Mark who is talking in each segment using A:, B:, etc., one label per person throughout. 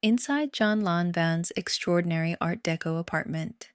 A: Inside Jeanne Lanvin's extraordinary Art Deco apartment.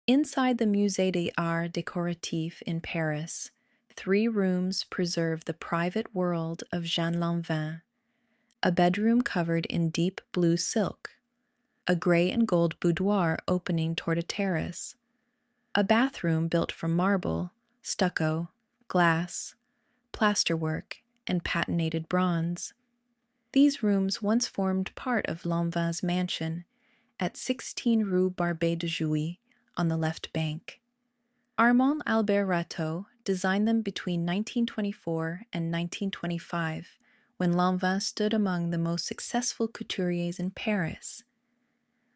A: Inside the Musée des Arts Décoratifs in Paris, 3 rooms preserve the private world of Jeanne Lanvin. A bedroom covered in deep blue silk, a gray and gold boudoir opening toward a terrace, a bathroom built from marble, stucco, glass, plasterwork, and patinated bronze. These rooms once formed part of Lanvin's mansion at 16 Rue Barbet de Jouy on the left bank. Armand Albert Rateau designed them between 1924 and 1925, when Lanvin stood among the most successful couturiers in Paris.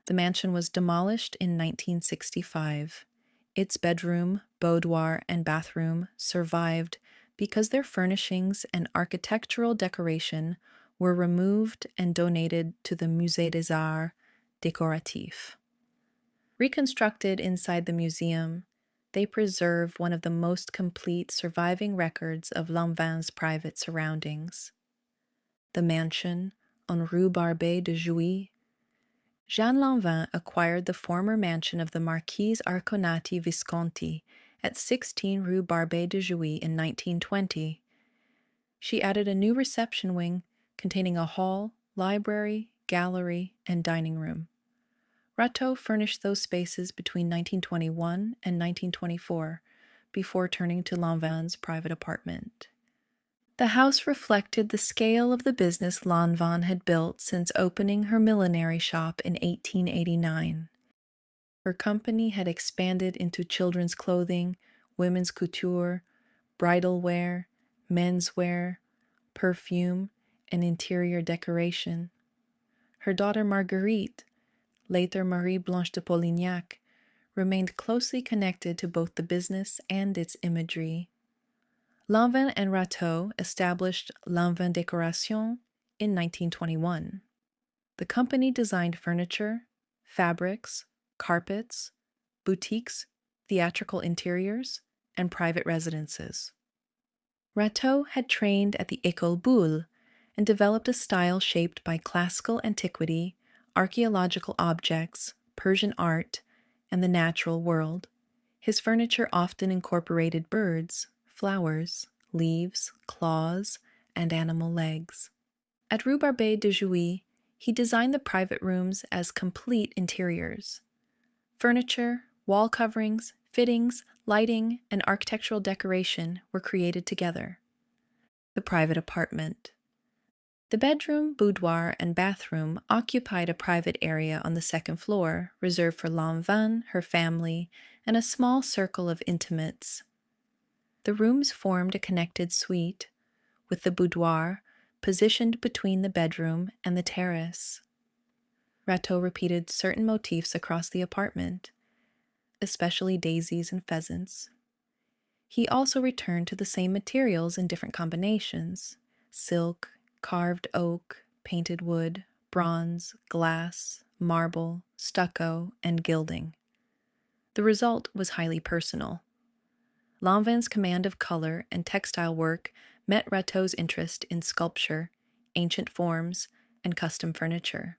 A: The mansion was demolished in 1965. Its bedroom, boudoir, and bathroom survived because their furnishings and architectural decoration were removed and donated to the Musée des Arts Décoratifs. Reconstructed inside the museum, they preserve one of the most complete surviving records of Lanvin's private surroundings. The mansion on Rue Barbet de Jouy. Jeanne Lanvin acquired the former mansion of the Marquise Arconati Visconti at 16 Rue Barbet de Jouy in 1920. She added a new reception wing containing a hall, library, gallery, and dining room. Rateau furnished those spaces between 1921 and 1924, before turning to Lanvin's private apartment. The house reflected the scale of the business Lanvin had built since opening her millinery shop in 1889. Her company had expanded into children's clothing, women's couture, bridal wear, menswear, perfume, and interior decoration. Her daughter Marguerite, later Marie Blanche de Polignac, remained closely connected to both the business and its imagery. Lanvin and Rateau established Lanvin Décoration in 1921. The company designed furniture, fabrics, carpets, boutiques, theatrical interiors, and private residences. Rateau had trained at the École Boulle and developed a style shaped by classical antiquity, archaeological objects, Persian art, and the natural world. His furniture often incorporated birds, flowers, leaves, claws, and animal legs. At Rue Barbet de Jouy, he designed the private rooms as complete interiors. Furniture, wall coverings, fittings, lighting, and architectural decoration were created together. The private apartment. The bedroom, boudoir, and bathroom occupied a private area on the second floor, reserved for Lanvin, her family, and a small circle of intimates. The rooms formed a connected suite, with the boudoir positioned between the bedroom and the terrace. Rateau repeated certain motifs across the apartment, especially daisies and pheasants. He also returned to the same materials in different combinations: silk, carved oak, painted wood, bronze, glass, marble, stucco, and gilding. The result was highly personal. Lanvin's command of color and textile work met Rateau's interest in sculpture, ancient forms, and custom furniture.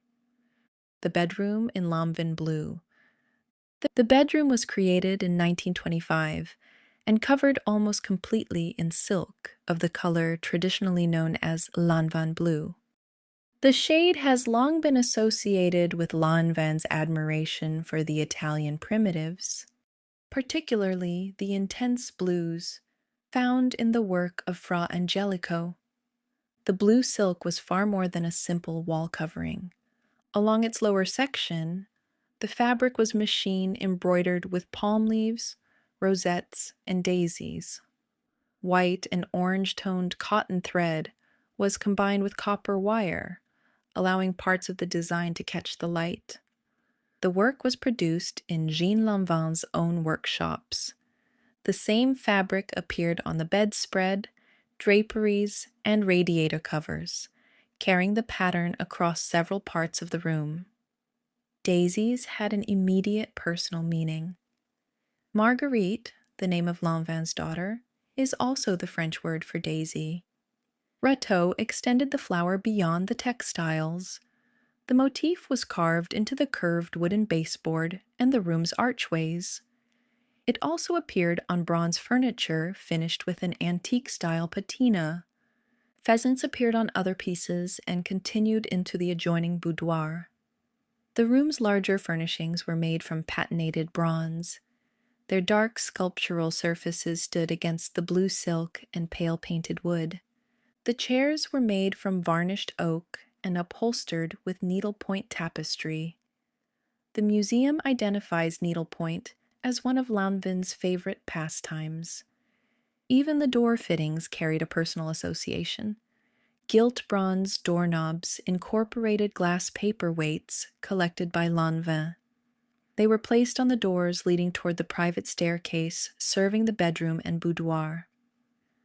A: The bedroom in Lanvin blue. The bedroom was created in 1925 and covered almost completely in silk of the color traditionally known as Lanvin blue. The shade has long been associated with Lanvin's admiration for the Italian primitives, particularly the intense blues found in the work of Fra Angelico. The blue silk was far more than a simple wall covering. Along its lower section, the fabric was machine embroidered with palm leaves, rosettes, and daisies. White and orange-toned cotton thread was combined with copper wire, allowing parts of the design to catch the light. The work was produced in Jeanne Lanvin's own workshops. The same fabric appeared on the bedspread, draperies, and radiator covers, carrying the pattern across several parts of the room. Daisies had an immediate personal meaning. Marguerite, the name of Lanvin's daughter, is also the French word for daisy. Rateau extended the flower beyond the textiles. The motif was carved into the curved wooden baseboard and the room's archways. It also appeared on bronze furniture finished with an antique-style patina. Pheasants appeared on other pieces and continued into the adjoining boudoir. The room's larger furnishings were made from patinated bronze. Their dark sculptural surfaces stood against the blue silk and pale painted wood. The chairs were made from varnished oak and upholstered with needlepoint tapestry. The museum identifies needlepoint as one of Lanvin's favorite pastimes. Even the door fittings carried a personal association. Gilt bronze doorknobs incorporated glass paperweights collected by Lanvin. They were placed on the doors leading toward the private staircase serving the bedroom and boudoir.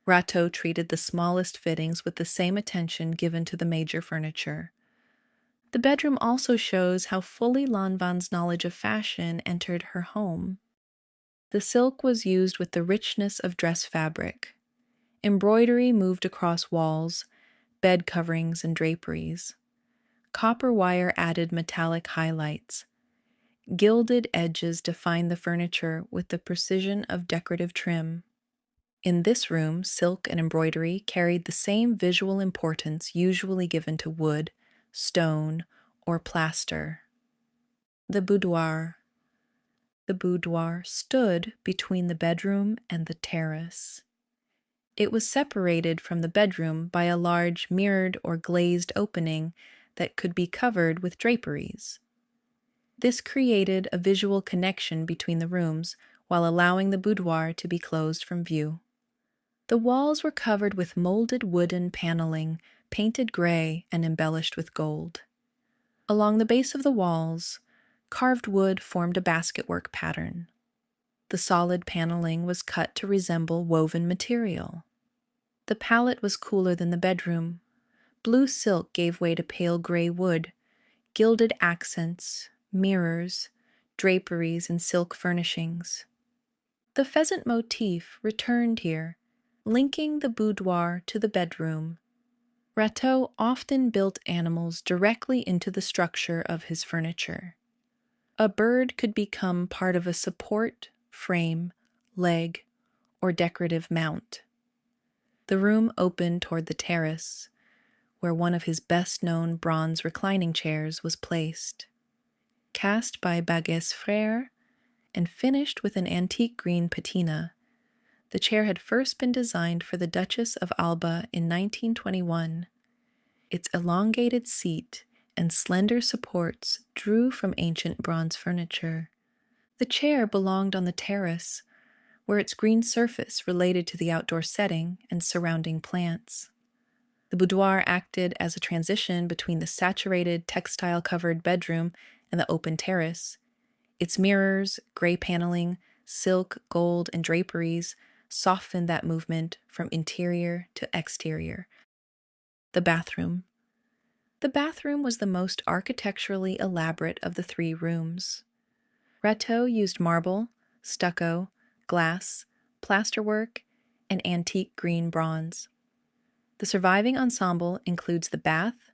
A: Watteau treated the smallest fittings with the same attention given to the major furniture. The bedroom also shows how fully Lanvin's knowledge of fashion entered her home. The silk was used with the richness of dress fabric. Embroidery moved across walls, bed coverings, and draperies. Copper wire added metallic highlights. Gilded edges defined the furniture with the precision of decorative trim. In this room, silk and embroidery carried the same visual importance usually given to wood, stone, or plaster. The boudoir. The boudoir stood between the bedroom and the terrace. It was separated from the bedroom by a large mirrored or glazed opening that could be covered with draperies. This created a visual connection between the rooms while allowing the boudoir to be closed from view. The walls were covered with molded wooden paneling, painted gray and embellished with gold. Along the base of the walls, carved wood formed a basketwork pattern. The solid paneling was cut to resemble woven material. The palette was cooler than the bedroom. Blue silk gave way to pale gray wood, gilded accents, mirrors, draperies, and silk furnishings. The pheasant motif returned here, linking the boudoir to the bedroom. Watteau often built animals directly into the structure of his furniture. A bird could become part of a support, frame, leg, or decorative mount. The room opened toward the terrace, where one of his best-known bronze reclining chairs was placed. Cast by Baguet's Frères and finished with an antique green patina, the chair had first been designed for the Duchess of Alba in 1921. Its elongated seat and slender supports drew from ancient bronze furniture. The chair belonged on the terrace, where its green surface related to the outdoor setting and surrounding plants. The boudoir acted as a transition between the saturated textile-covered bedroom and the open terrace. Its mirrors, gray paneling, silk, gold, and draperies softened that movement from interior to exterior. The bathroom. The bathroom was the most architecturally elaborate of the three rooms. Watteau used marble, stucco, glass, plasterwork, and antique green bronze. The surviving ensemble includes the bath,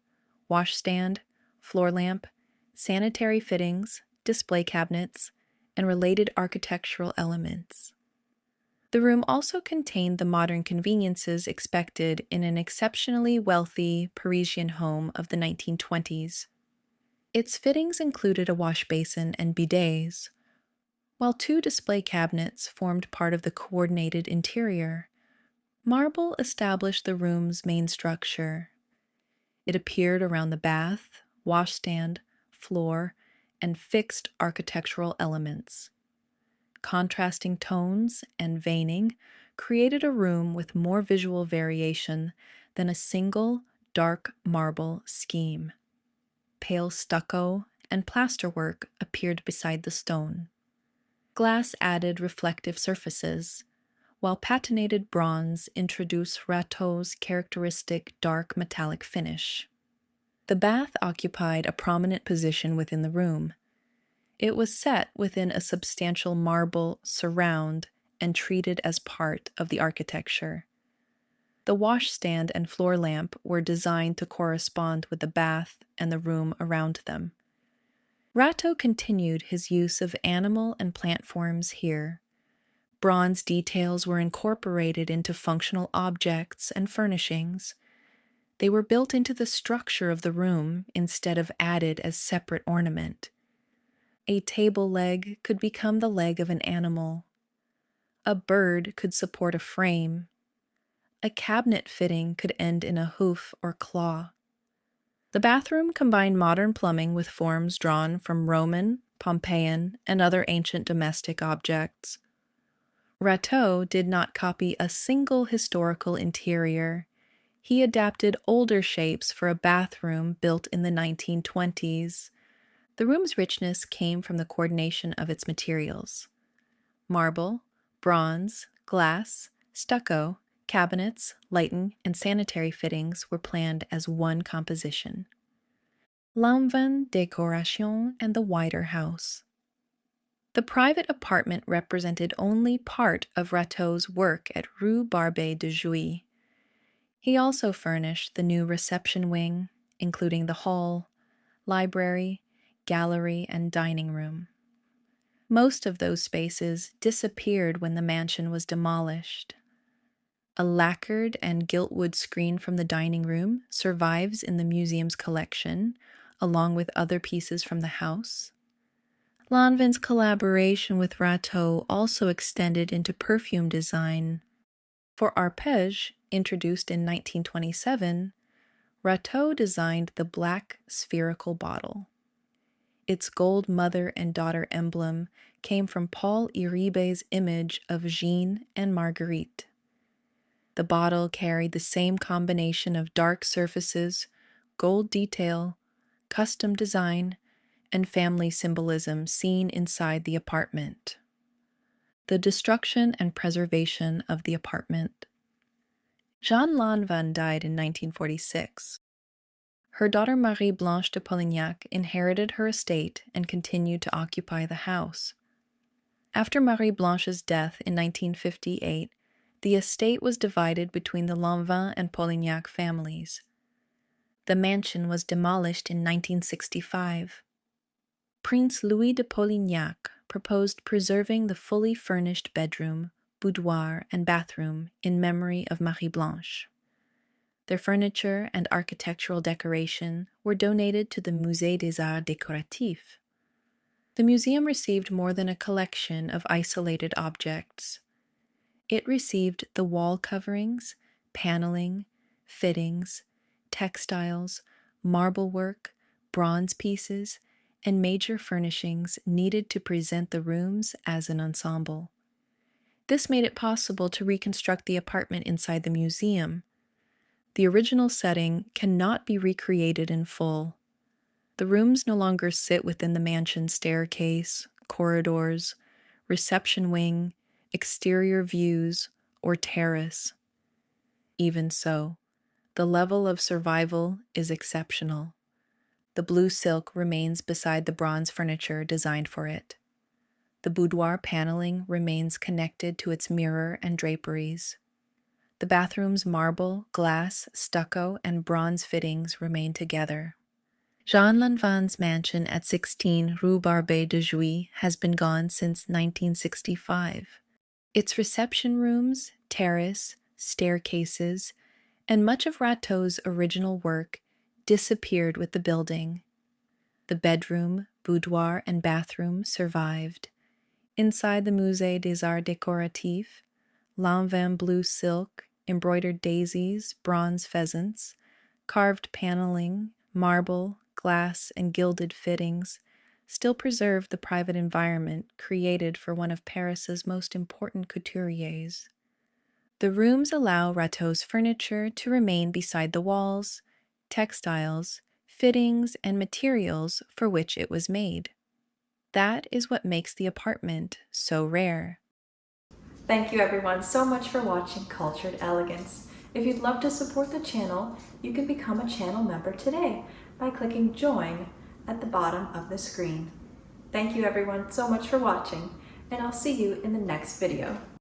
A: washstand, floor lamp, sanitary fittings, display cabinets, and related architectural elements. The room also contained the modern conveniences expected in an exceptionally wealthy Parisian home of the 1920s. Its fittings included a wash basin and bidets, while two display cabinets formed part of the coordinated interior. Marble established the room's main structure. It appeared around the bath, washstand, floor, and fixed architectural elements. Contrasting tones and veining created a room with more visual variation than a single dark marble scheme. Pale stucco and plasterwork appeared beside the stone. Glass added reflective surfaces, while patinated bronze introduced Watteau's characteristic dark metallic finish. The bath occupied a prominent position within the room. It was set within a substantial marble surround and treated as part of the architecture. The washstand and floor lamp were designed to correspond with the bath and the room around them. Watteau continued his use of animal and plant forms here. Bronze details were incorporated into functional objects and furnishings. They were built into the structure of the room instead of added as separate ornament. A table leg could become the leg of an animal. A bird could support a frame. A cabinet fitting could end in a hoof or claw. The bathroom combined modern plumbing with forms drawn from Roman, Pompeian, and other ancient domestic objects. Watteau did not copy a single historical interior. He adapted older shapes for a bathroom built in the 1920s. The room's richness came from the coordination of its materials. Marble, bronze, glass, stucco, cabinets, lighting, and sanitary fittings were planned as one composition. Lanvin Decoration and the Wider House. The private apartment represented only part of Watteau's work at Rue Barbet de Jouy. He also furnished the new reception wing, including the hall, library, gallery, and dining room. Most of those spaces disappeared when the mansion was demolished. A lacquered and giltwood screen from the dining room survives in the museum's collection, along with other pieces from the house. Lanvin's collaboration with Watteau also extended into perfume design. For Arpège, introduced in 1927, Watteau designed the black spherical bottle. Its gold mother and daughter emblem came from Paul Uribe's image of Jeanne and Marguerite. The bottle carried the same combination of dark surfaces, gold detail, custom design, and family symbolism seen inside the apartment. The destruction and preservation of the apartment. Jeanne Lanvin died in 1946. Her daughter Marie-Blanche de Polignac inherited her estate and continued to occupy the house. After Marie-Blanche's death in 1958, the estate was divided between the Lanvin and Polignac families. The mansion was demolished in 1965. Prince Louis de Polignac proposed preserving the fully furnished bedroom, boudoir, and bathroom in memory of Marie-Blanche. Their furniture and architectural decoration were donated to the Musée des Arts Décoratifs. The museum received more than a collection of isolated objects. It received the wall coverings, paneling, fittings, textiles, marble work, bronze pieces, and major furnishings needed to present the rooms as an ensemble. This made it possible to reconstruct the apartment inside the museum. The original setting cannot be recreated in full. The rooms no longer sit within the mansion's staircase, corridors, reception wing, exterior views, or terrace. Even so, the level of survival is exceptional. The blue silk remains beside the bronze furniture designed for it. The boudoir paneling remains connected to its mirror and draperies. The bathroom's marble, glass, stucco, and bronze fittings remain together. Jeanne Lanvin's mansion at 16 Rue Barbet de Jouy has been gone since 1965. Its reception rooms, terrace, staircases, and much of Watteau's original work disappeared with the building. The bedroom, boudoir, and bathroom survived. Inside the Musée des Arts Décoratifs, Lanvin blue silk, embroidered daisies, bronze pheasants, carved paneling, marble, glass, and gilded fittings still preserve the private environment created for one of Paris's most important couturiers. The rooms allow Watteau's furniture to remain beside the walls, textiles, fittings, and materials for which it was made. That is what makes the apartment so rare.
B: Thank you everyone so much for watching Cultured Elegance. If you'd love to support the channel, you can become a channel member today by clicking join at the bottom of the screen. Thank you everyone so much for watching, and I'll see you in the next video.